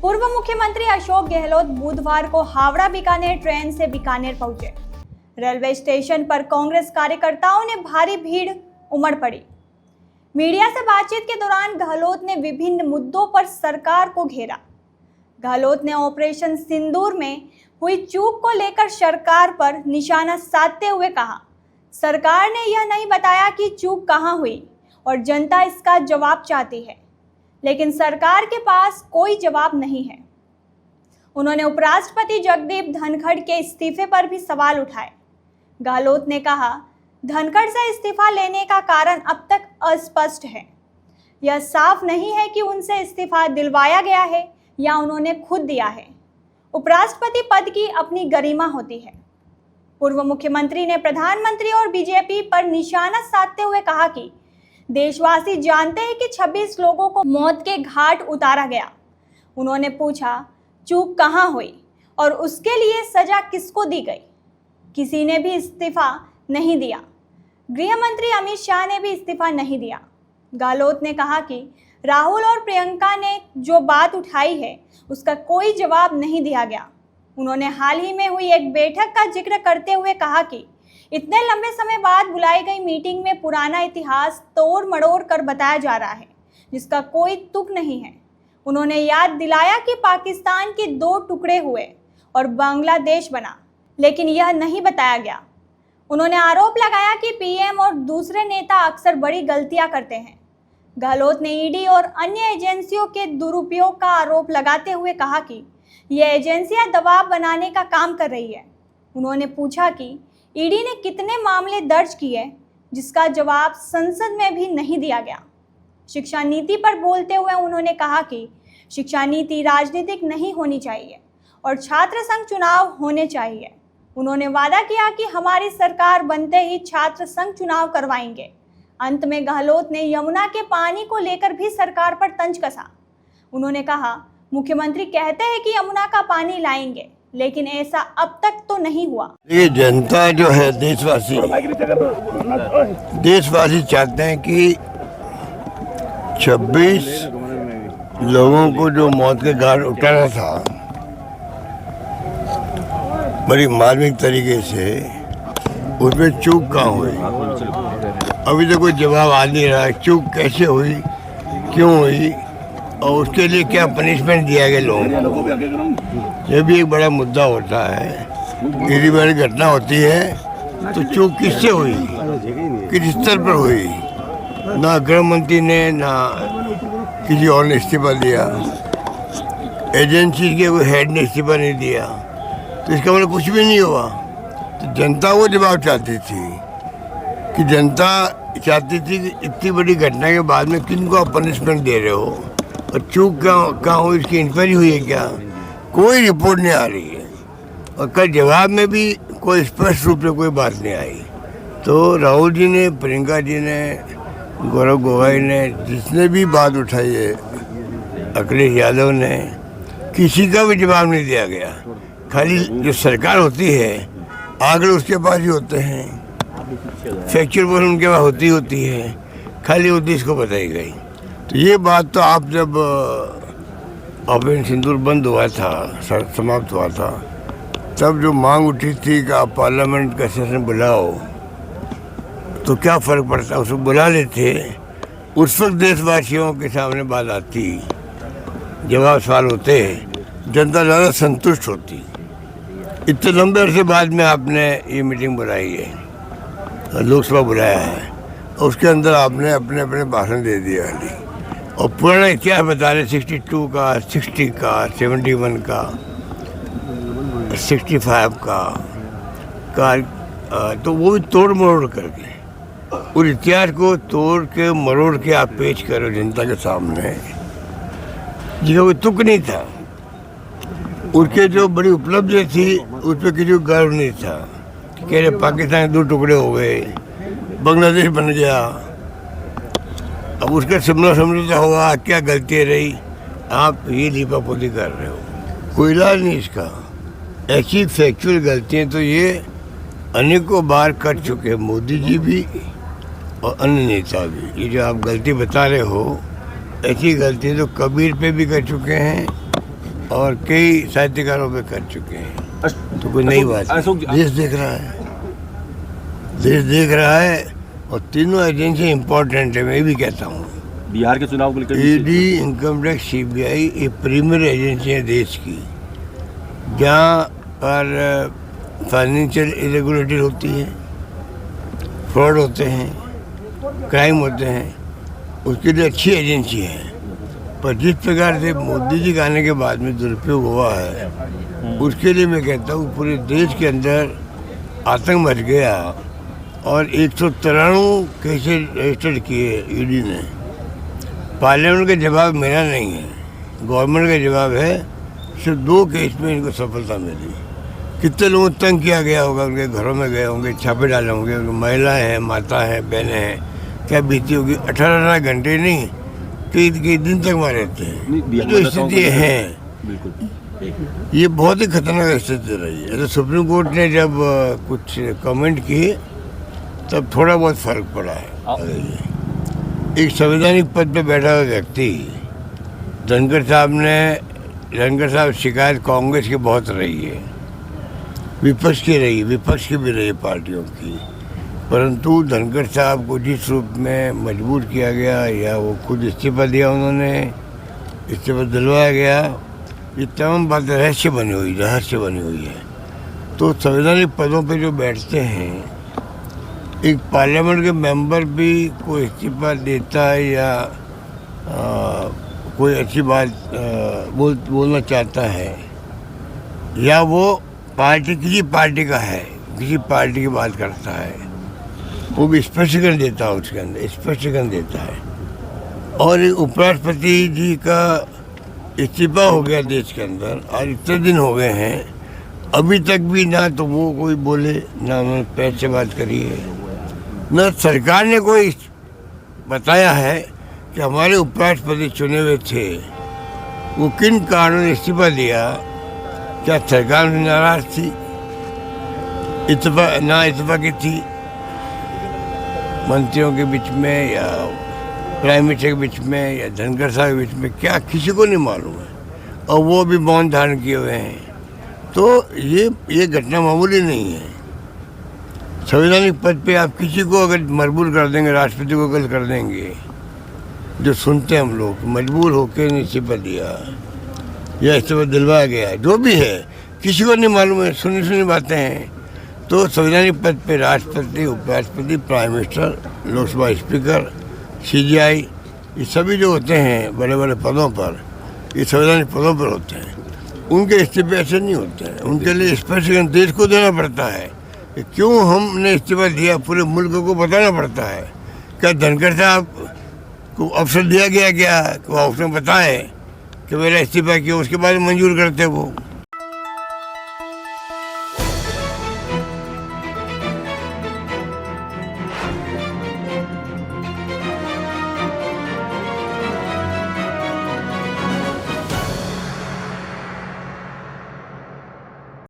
पूर्व मुख्यमंत्री अशोक गहलोत बुधवार को हावड़ा बीकानेर ट्रेन से बीकानेर पहुंचे। रेलवे स्टेशन पर कांग्रेस कार्यकर्ताओं ने भारी भीड़ उमड़ पड़ी। मीडिया से बातचीत के दौरान गहलोत ने विभिन्न मुद्दों पर सरकार को घेरा। गहलोत ने ऑपरेशन सिंदूर में हुई चूक को लेकर सरकार पर निशाना साधते हुए कहा, सरकार ने यह नहीं बताया कि चूक कहां हुई और जनता इसका जवाब चाहती है, लेकिन सरकार के पास कोई जवाब नहीं है। उन्होंने उपराष्ट्रपति जगदीप धनखड़ के इस्तीफे पर भी सवाल उठाए। गहलोत ने कहा, धनखड़ से इस्तीफा लेने का कारण अब तक अस्पष्ट है। यह साफ नहीं है कि उनसे इस्तीफा दिलवाया गया है या उन्होंने खुद दिया है। उपराष्ट्रपति पद की अपनी गरिमा होती है। पूर्व मुख्यमंत्री ने प्रधानमंत्री और बीजेपी पर निशाना साधते हुए कहा कि देशवासी जानते हैं कि 26 लोगों को मौत के घाट उतारा गया। उन्होंने पूछा, चूक कहां हुई और उसके लिए सजा किसको दी गई? किसी ने भी इस्तीफा नहीं दिया। गृह मंत्री अमित शाह ने भी इस्तीफा नहीं दिया। गहलोत ने कहा कि राहुल और प्रियंका ने जो बात उठाई है उसका कोई जवाब नहीं दिया गया। उन्होंने हाल ही में हुई एक बैठक का जिक्र करते हुए कहा कि इतने लंबे समय बाद बुलाई गई मीटिंग में पुराना इतिहास तोड़ मड़ोड़ कर बताया जा रहा है, जिसका कोई तुक नहीं है। उन्होंने याद दिलाया कि पाकिस्तान के 2 टुकड़े हुए और बांग्लादेश बना, लेकिन यह नहीं बताया गया। उन्होंने आरोप लगाया कि पीएम और दूसरे नेता अक्सर बड़ी गलतियां करते हैं। गहलोत ने ईडी और अन्य एजेंसियों के दुरुपयोग का आरोप लगाते हुए कहा कि ये एजेंसियां दबाव बनाने का काम कर रही है। उन्होंने पूछा कि ईडी ने कितने मामले दर्ज किए, जिसका जवाब संसद में भी नहीं दिया गया। शिक्षा नीति पर बोलते हुए उन्होंने कहा कि शिक्षा नीति राजनीतिक नहीं होनी चाहिए और छात्र संघ चुनाव होने चाहिए। उन्होंने वादा किया कि हमारी सरकार बनते ही छात्र संघ चुनाव करवाएंगे। अंत में गहलोत ने यमुना के पानी को लेकर भी सरकार पर तंज कसा। उन्होंने कहा, मुख्यमंत्री कहते हैं कि यमुना का पानी लाएंगे, लेकिन ऐसा अब तक तो नहीं हुआ। ये जनता जो है, देशवासी चाहते हैं कि 26 लोगों को जो मौत के घाट उतारा था बड़ी मार्मिक तरीके से, उसमें चूक कहाँ हुई? अभी तो कोई जवाब आ नहीं रहा। चूक कैसे हुई, क्यों हुई और उसके लिए क्या पनिशमेंट दिया गया लोगों को? ये भी एक बड़ा मुद्दा होता है। किसी बड़ी घटना होती है तो चूक किससे हुई, किस स्तर पर हुई? ना गृह मंत्री ने ना किसी और ने इस्तीफा दिया, एजेंसी के कोई हेड ने इस्तीफा नहीं दिया, तो इसका मतलब कुछ भी नहीं हुआ। तो जनता वो जवाब चाहती थी कि जनता चाहती थी कि इतनी बड़ी घटना के बाद में किनको आप पनिशमेंट दे रहे हो और चूक कहाँ हुई, इसकी इंक्वायरी हुई है क्या? कोई रिपोर्ट नहीं आ रही है और कल जवाब में भी कोई स्पष्ट रूप से कोई बात नहीं आई। तो राहुल जी ने, प्रियंका जी ने, गौरव गोगोई ने, जिसने भी बात उठाई है, अखिलेश यादव ने, किसी का भी जवाब नहीं दिया गया। खाली जो सरकार होती है आंकड़े उसके पास ही होते हैं, फैक्चुअल बोल उनके पास होती है, खाली उद्देश्य इसको बताई गई। तो ये बात तो आप जब ऑपरेशन सिंदूर बंद हुआ था, समाप्त हुआ था, तब जो मांग उठी थी कि आप पार्लियामेंट का सेशन बुलाओ, तो क्या फ़र्क पड़ता, उसको बुला लेते, उस वक्त देशवासियों के सामने बात आती, जवाब सवाल होते, जनता ज़्यादा संतुष्ट होती। इतने लंबे अरसे बाद में आपने ये मीटिंग बुलाई है, लोकसभा बुलाया है, और उसके अंदर आपने अपने अपने भाषण दे दिया खाली, और पुराना इतिहास बता रहे 62 का, 60 का, 71 का, 65 का, तो वो भी तोड़ मरोड़ करके, उस इतिहास को तोड़ के मरोड़ के आप पेश करो जनता के सामने, जिसका कोई तुक नहीं था। उनके जो बड़ी उपलब्धि थी उस पर किसी को गर्व नहीं था। कह रहे पाकिस्तान के 2 टुकड़े हो गए, बांग्लादेश बन गया, अब उसका समझौता होगा, क्या गलती रही? आप ये लीपापोती कर रहे हो, कोई इलाज नहीं इसका। ऐसी फैक्चुअल गलतियाँ तो ये अनेकों बार कर चुके हैं, मोदी जी भी और अन्य नेता भी। ये जो आप गलती बता रहे हो, ऐसी गलती तो कबीर पे भी कर चुके हैं, और कई साहित्यकारों पे कर चुके हैं। तो कोई नई बात नहीं। देश देख रहा है, देश देख रहा है, और तीनों एजेंसी इम्पोर्टेंट है। मैं भी कहता हूँ बिहार के चुनाव को लेकर ईडी, इनकम टैक्स, सीबीआई ये प्रीमियर एजेंसी है देश की, जहाँ पर फाइनेंशियल इरेगुलरिटी होती है, फ्रॉड होते हैं, क्राइम होते हैं, उसके लिए अच्छी एजेंसी है। पर जिस प्रकार से मोदी जी के आने के बाद में दुरुपयोग हुआ है, उसके लिए मैं कहता हूँ पूरे देश के अंदर आतंक मच गया। और 193 केसेस रजिस्टर्ड किए ईडी ने। पार्लियामेंट का जवाब मेरा नहीं है, गवर्नमेंट का जवाब है। सिर्फ 2 केस में इनको सफलता मिली। कितने लोगों को तंग किया गया होगा, उनके घरों में गए होंगे, छापे डाले होंगे, महिलाएं हैं, माता हैं, बहनें हैं, क्या बीती होगी। 18 घंटे नहीं, कई दिन तक वहाँ रहते हैं। जो स्थिति है ये बहुत ही खतरनाक स्थिति रही है। तो सुप्रीम कोर्ट ने जब कुछ कमेंट किए तब थोड़ा बहुत फर्क पड़ा है। एक संवैधानिक पद पे बैठा हुआ व्यक्ति, धनखड़ साहब शिकायत कांग्रेस की बहुत रही है, विपक्ष की भी रही है पार्टियों की। परंतु धनखड़ साहब को जिस रूप में मजबूर किया गया, या वो खुद इस्तीफा दिया, उन्होंने इस्तीफा दिलवाया गया, ये तमाम बातें रहस्य बनी हुई है। तो संवैधानिक पदों पे जो बैठते हैं, एक पार्लियामेंट के मेंबर भी कोई इस्तीफा देता है या कोई अच्छी बात बोलना चाहता है, या वो किसी पार्टी का है, किसी पार्टी की बात करता है, वो भी स्पष्टीकरण देता है, उसके अंदर स्पष्टीकरण देता है। और एक उपराष्ट्रपति जी का इस्तीफा हो गया देश के अंदर, और इतने दिन हो गए हैं, अभी तक भी ना तो वो कोई बोले, ना उन्होंने पैर से बात करी है, न सरकार ने कोई बताया है कि हमारे उपराष्ट्रपति चुने हुए थे, वो किन कारणों ने इस्तीफा दिया। क्या सरकार में नाराज थी, इत्तेफाक की थी मंत्रियों के बीच में, या प्राइम मिनिस्टर के बीच में, या धनखड़ साहब के बीच में, क्या किसी को नहीं मालूम है। और वो भी मौन धारण किए हुए हैं। तो ये घटना मामूली नहीं है। संवैधानिक पद पे आप किसी को अगर मजबूर कर देंगे, राष्ट्रपति को गलत कर देंगे, जो सुनते हैं हम लोग, मजबूर होकर इस्तीफा दिया या इस्तीफा दिलवाया गया, जो भी है, किसी को नहीं मालूम है, सुनी बातें हैं। तो संवैधानिक पद पे राष्ट्रपति, उपराष्ट्रपति, prime minister, Lok Sabha speaker, CGI, ये सभी जो होते हैं बड़े बड़े पदों पर, ये संवैधानिक पदों पर होते हैं। उनके इस्तीफे ऐसे नहीं होते हैं। उनके लिए स्पष्टीकरण देश को देना पड़ता है कि क्यों हमने इस्तीफा दिया, पूरे मुल्क को बताना पड़ता है। क्या धनखड़ साहब को अवसर दिया गया क्या कि वो उसने बताए कि मेरा इस्तीफा किया, उसके बाद मंजूर करते वो।